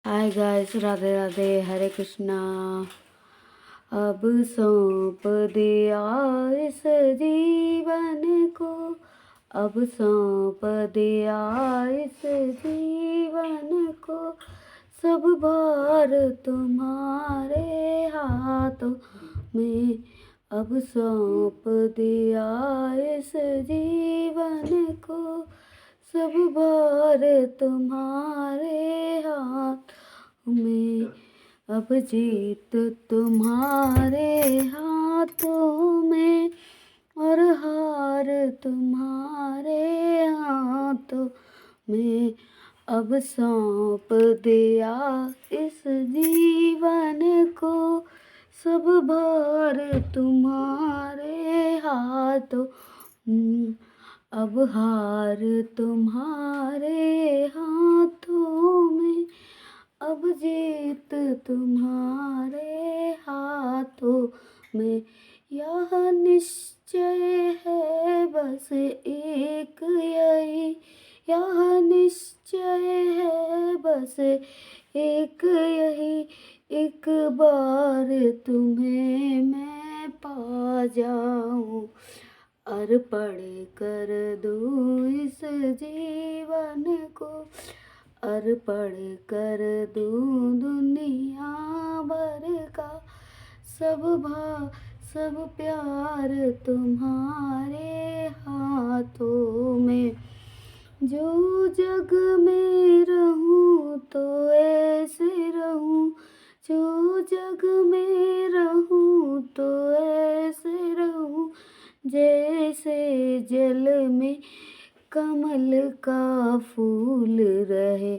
Hi guys, Radhe Radhe, हरे कृष्णा। अब सौंप दिया इस जीवन को, अब सौंप दिया इस जीवन को, सब भार तुम्हारे हाथों में। अब सौंप दिया इस जीवन को, सब भार तुम्हारे हाथ में। अब जीत तुम्हारे हाथों में और हार तुम्हारे हाथों में। अब सौंप दिया इस जीवन को, सब भार तुम्हारे हाथों में। अब हार तुम्हारे हाथों में, अब जीत तुम्हारे हाथों में। यह निश्चय है बस एक यही, यह निश्चय है बस एक यही, एक बार तुम्हें मैं पा जाऊं, अर्पण कर दूं इस जीवन को, अर्पण कर दूं दुनिया भर का सब प्यार तुम्हारे हाथों में। जो जग में रहूं तो ऐसे रहूं, जो जग में रहूं तो ऐसे रहूं, जैसे जल में कमल का फूल रहे।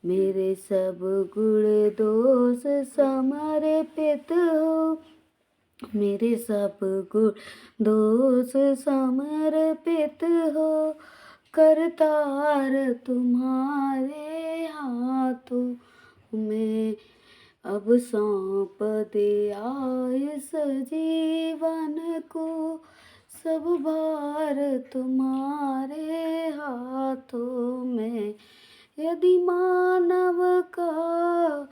मेरे सब गुण दोष समर्पित हो, मेरे सब गुण दोष समर्पित हो, करतार तुम्हारे हाथों में। अब सौंप दिया इस जीवन को, सब भार तुम्हारे हाथों में। यदि मानव का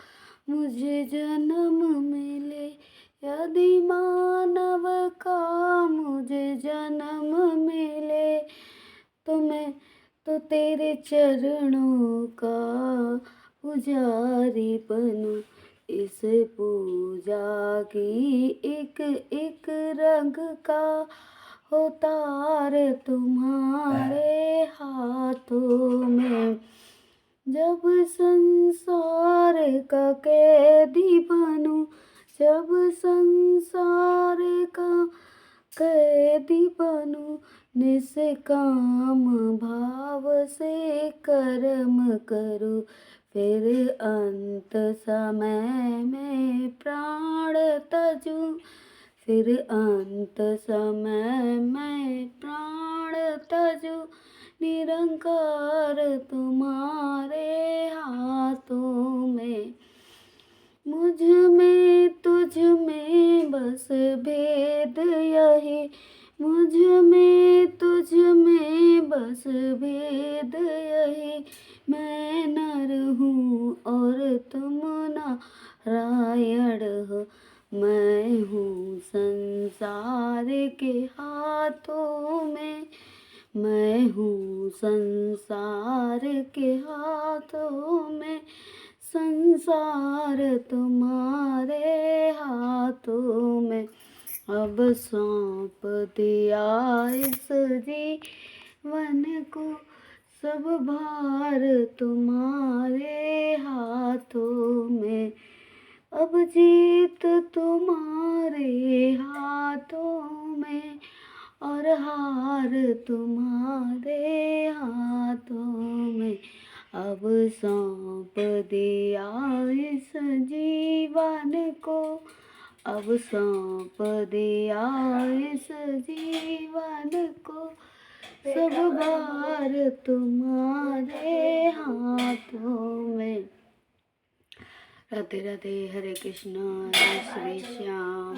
मुझे जन्म मिले, यदि मानव का मुझे जन्म मिले, तो मैं तो तेरे चरणों का पुजारी बनूं। इस पूजा की एक एक रंग का हो तार तुम्हारे हाथों में। जब संसार का कैदी बनूं, जब संसार का कैदी बनूं, निष्काम भाव से कर्म करूं, फिर अंत समय में प्राण तजूं, फिर अंत समय में प्राण तजूं, निरंकार तुम्हारे हाथों में। मुझ में तुझ में बस भेद यही, मुझ में तुझ में बस भेद यही। मैं नर हूँ और तुम नारायण हो, मैं हूँ संसार के हाथों में, मैं हूँ संसार के हाथों में। संसार तुम्हारे हाथों में। अब सौंप दिया इस जीवन को, सब भार तुम्हारे हाथों में। अब जीत तुम्हारे हाथों में और हार तुम्हारे हाथों में। अब सौंप दिया इस जीवन को, अब सौंप दिया इस जीवन को, सब भार तुम्हारे हाथों में। राधे राधे, हरे कृष्णा, जय श्री श्याम।